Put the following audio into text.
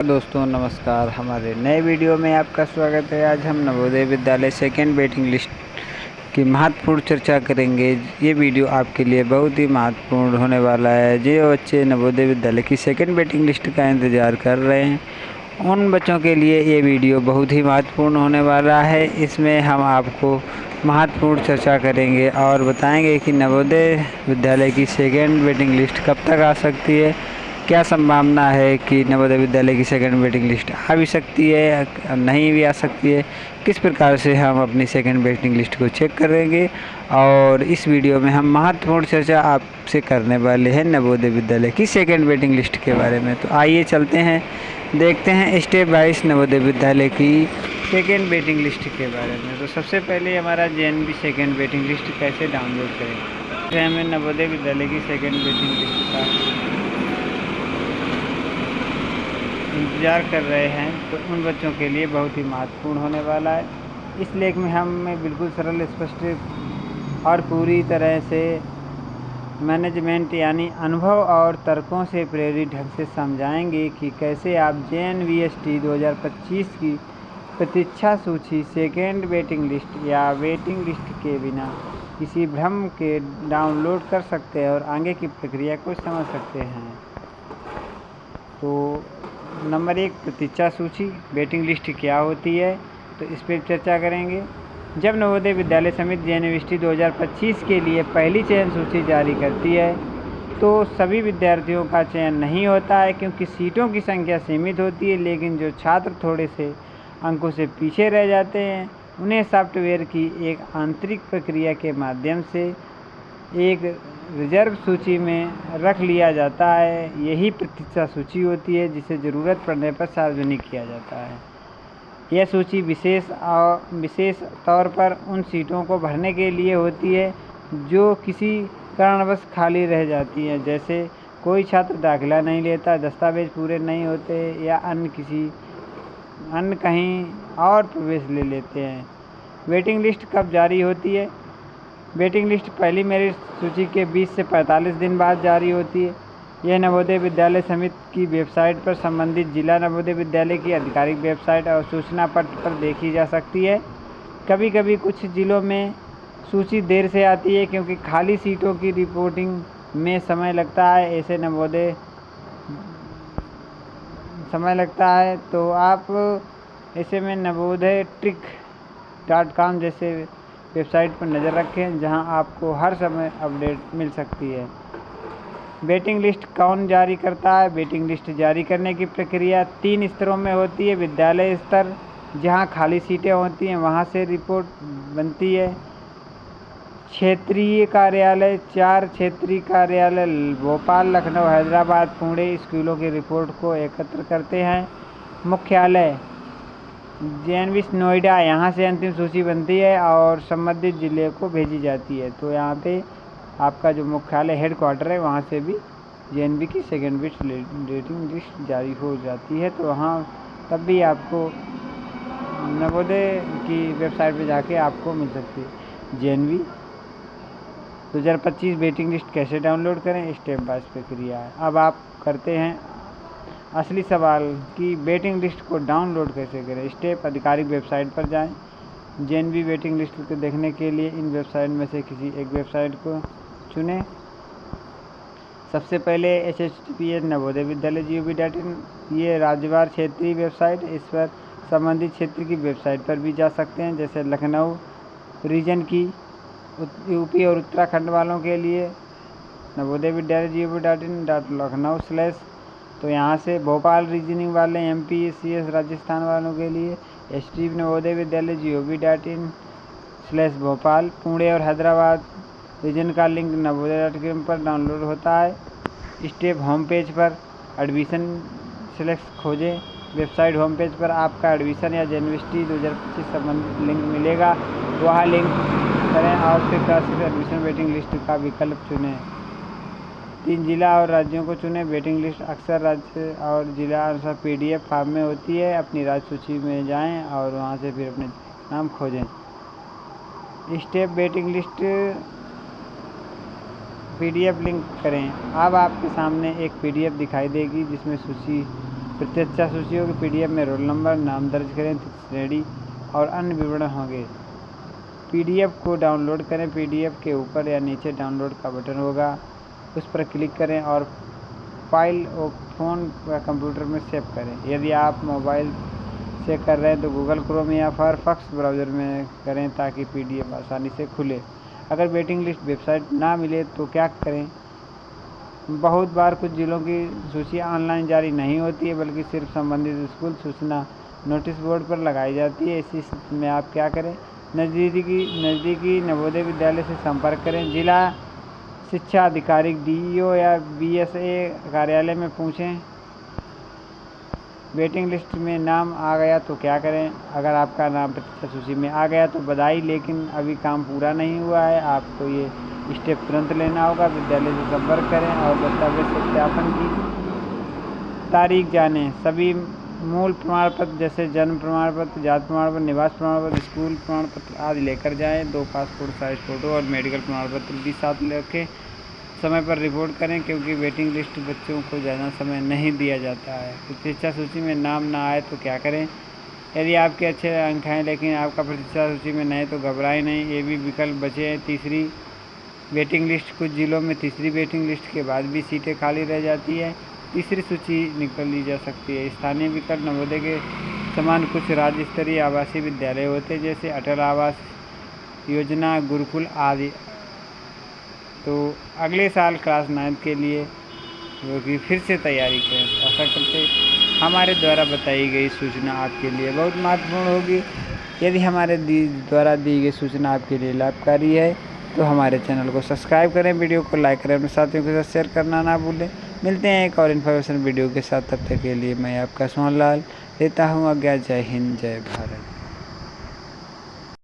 दोस्तों नमस्कार। हमारे नए वीडियो में आपका स्वागत है। आज हम Navodaya Vidyalaya second waiting list की महत्वपूर्ण चर्चा करेंगे। ये वीडियो आपके लिए बहुत ही महत्वपूर्ण होने वाला है। जो बच्चे नवोदय विद्यालय की सेकेंड वेटिंग लिस्ट का इंतज़ार कर रहे हैं, उन बच्चों के लिए ये वीडियो बहुत ही महत्वपूर्ण होने वाला है। इसमें हम आपको महत्वपूर्ण चर्चा करेंगे और बताएंगे कि नवोदय विद्यालय की सेकेंड वेटिंग लिस्ट कब तक आ सकती है, क्या संभावना है कि नवोदय विद्यालय की सेकेंड वेटिंग लिस्ट आ भी सकती है, नहीं भी आ सकती है, किस प्रकार से हम अपनी सेकेंड वेटिंग लिस्ट को चेक करेंगे। और इस वीडियो में हम महत्वपूर्ण चर्चा आपसे करने वाले हैं नवोदय विद्यालय की सेकेंड वेटिंग लिस्ट के बारे में। तो आइए चलते हैं, देखते हैं स्टेप बाइज नवोदय विद्यालय की सेकेंड वेटिंग लिस्ट के बारे में। तो सबसे पहले हमारा जेएनवी सेकेंड वेटिंग लिस्ट कैसे डाउनलोड करें। तो हमें नवोदय विद्यालय की सेकेंड वेटिंग लिस्ट का इंतज़ार कर रहे हैं, तो उन बच्चों के लिए बहुत ही महत्वपूर्ण होने वाला है। इस लेख में हम बिल्कुल सरल, स्पष्ट और पूरी तरह से मैनेजमेंट यानी अनुभव और तर्कों से प्रेरित ढंग से समझाएंगे कि कैसे आप JNVST 2025 की प्रतीक्षा सूची सेकेंड वेटिंग लिस्ट या वेटिंग लिस्ट के बिना किसी भ्रम के डाउनलोड कर सकते हैं और आगे की प्रक्रिया को समझ सकते हैं। तो नंबर 1, प्रतीक्षा सूची वेटिंग लिस्ट क्या होती है, तो इस पर चर्चा करेंगे। जब नवोदय विद्यालय समिति JNVST 2025 के लिए पहली चयन सूची जारी करती है तो सभी विद्यार्थियों का चयन नहीं होता है, क्योंकि सीटों की संख्या सीमित होती है। लेकिन जो छात्र थोड़े से अंकों से पीछे रह जाते हैं, उन्हें सॉफ्टवेयर की एक आंतरिक प्रक्रिया के माध्यम से एक रिजर्व सूची में रख लिया जाता है। यही प्रतीक्षा सूची होती है, जिसे ज़रूरत पड़ने पर सार्वजनिक किया जाता है। यह सूची विशेष तौर पर उन सीटों को भरने के लिए होती है जो किसी कारणवश खाली रह जाती हैं, जैसे कोई छात्र दाखिला नहीं लेता, दस्तावेज पूरे नहीं होते या अन्य कहीं और प्रवेश ले लेते हैं। वेटिंग लिस्ट कब जारी होती है। वेटिंग लिस्ट पहली मेरिट सूची के 20 से 45 दिन बाद जारी होती है। यह नवोदय विद्यालय समिति की वेबसाइट पर संबंधित जिला नवोदय विद्यालय की आधिकारिक वेबसाइट और सूचना पत्र पर देखी जा सकती है। कभी कभी कुछ जिलों में सूची देर से आती है, क्योंकि खाली सीटों की रिपोर्टिंग में समय लगता है। तो आप ऐसे में नवोदय ट्रिक.com जैसे वेबसाइट पर नज़र रखें, जहां आपको हर समय अपडेट मिल सकती है। वेटिंग लिस्ट कौन जारी करता है। वेटिंग लिस्ट जारी करने की प्रक्रिया 3 स्तरों में होती है। विद्यालय स्तर, जहां खाली सीटें होती हैं वहां से रिपोर्ट बनती है। क्षेत्रीय कार्यालय, 4 क्षेत्रीय कार्यालय भोपाल, लखनऊ, हैदराबाद, पुणे स्कूलों की रिपोर्ट को एकत्र करते हैं। मुख्यालय JNVST नोएडा, यहाँ से अंतिम सूची बनती है और संबंधित जिले को भेजी जाती है। तो यहाँ पे आपका जो मुख्यालय हेड क्वार्टर है, वहाँ से भी JNV की सेकेंड वेटिंग लिस्ट जारी हो जाती है। तो वहाँ तब भी आपको नवोदय की वेबसाइट पे जाके आपको मिल सकती है। JNV 2025 वेटिंग लिस्ट कैसे डाउनलोड करें, स्टेप बाय प्रक्रिया है। अब आप करते हैं असली सवाल कि वेटिंग लिस्ट को डाउनलोड कैसे करें। स्टेप, आधिकारिक वेबसाइट पर जाएं। JNV वेटिंग लिस्ट को देखने के लिए इन वेबसाइट में से किसी एक वेबसाइट को चुनें। सबसे पहले https नवोदय विद्यालय gov.in, ये राज्यवार क्षेत्रीय वेबसाइट। इस पर संबंधित क्षेत्र की वेबसाइट पर भी जा सकते हैं, जैसे लखनऊ रीजन की यूपी और उत्तराखंड वालों के लिए नवोदय विद्यालय gov.in/लखनऊ/। तो यहाँ से भोपाल रीजनिंग वाले MPSCS राजस्थान वालों के लिए STP नवोदय विद्यालय gov.in/भोपाल। पुणे और हैदराबाद रीजन का लिंक नवोदय.com पर डाउनलोड होता है। स्टेप, होम पेज पर एडमिशन सेलेक्ट खोजें। वेबसाइट होम पेज पर आपका एडमिशन या JNVST 2025 संबंधित लिंक मिलेगा, वहाँ लिंक करें और फिर क्लासिक एडमिशन वेटिंग लिस्ट का विकल्प चुनें। 3 जिला और राज्यों को चुनें। वेटिंग लिस्ट अक्सर राज्य और जिला अनुसार PDF फॉर्म में होती है। अपनी राज्य सूची में जाएं और वहां से फिर अपने नाम खोजें। Step, waiting list PDF link करें। अब आपके सामने एक PDF दिखाई देगी, जिसमें सूची प्रतीक्षा सूची होगी। PDF में रोल नंबर, नाम दर्ज करें, श्रेणी और अन्य विवरण होंगे। PDF को डाउनलोड करें। PDF के ऊपर या नीचे डाउनलोड का बटन होगा, उस पर क्लिक करें और फाइल और फ़ोन या कंप्यूटर में सेव करें। यदि आप मोबाइल से कर रहे हैं तो गूगल क्रोम या फायरफॉक्स ब्राउज़र में करें ताकि PDF आसानी से खुले। अगर वेटिंग लिस्ट वेबसाइट ना मिले तो क्या करें? बहुत बार कुछ जिलों की सूची ऑनलाइन जारी नहीं होती है, बल्कि सिर्फ संबंधित स्कूल सूचना नोटिस बोर्ड पर लगाई जाती है। इसी स्थिति में आप क्या करें? नज़दीकी नवोदय विद्यालय से संपर्क करें। जिला शिक्षा अधिकारी DEO या BSA कार्यालय में पूछें। वेटिंग लिस्ट में नाम आ गया तो क्या करें? अगर आपका नाम प्रतीक्षा सूची में आ गया तो बधाई, लेकिन अभी काम पूरा नहीं हुआ है। आपको ये स्टेप तुरंत लेना होगा। विद्यालय से संपर्क करें और दस्तावेज सत्यापन की तारीख जानें। सभी मूल प्रमाण पत्र जैसे जन्म प्रमाण पत्र, जाति प्रमाण पत्र, निवास प्रमाण पत्र, स्कूल प्रमाण पत्र आदि लेकर जाएं। 2 पासपोर्ट साइज फ़ोटो और मेडिकल प्रमाण पत्र भी साथ रखें। समय पर रिपोर्ट करें, क्योंकि वेटिंग लिस्ट बच्चों को ज़्यादा समय नहीं दिया जाता है। प्रतीक्षा सूची में नाम ना आए तो क्या करें? यदि आपके अच्छे अंक हैं लेकिन आपका प्रतीक्षा सूची में नहीं तो घबराएं नहीं, ये भी विकल्प बचे हैं। तीसरी वेटिंग लिस्ट। कुछ जिलों में तीसरी वेटिंग लिस्ट के बाद भी सीटें खाली रह जाती है। तीसरी सूची निकल ली जा सकती है। स्थानीय विकल्प। नवोदय के समान कुछ राज्य स्तरीय आवासीय विद्यालय होते हैं, जैसे अटल आवास योजना, गुरुकुल आदि। तो अगले साल क्लास 9 के लिए जो कि फिर से तैयारी करें। आशा करते हमारे द्वारा बताई गई सूचना आपके लिए बहुत महत्वपूर्ण होगी। यदि हमारे द्वारा दी गई सूचना आपके लिए लाभकारी है तो हमारे चैनल को सब्सक्राइब करें, वीडियो को लाइक करें, अपने साथियों के साथ शेयर करना ना भूलें। मिलते हैं एक और इन्फॉर्मेशन वीडियो के साथ। तब तक के लिए मैं आपका सोहन लाल लेता हूँ आज्ञा। जय हिंद, जय भारत।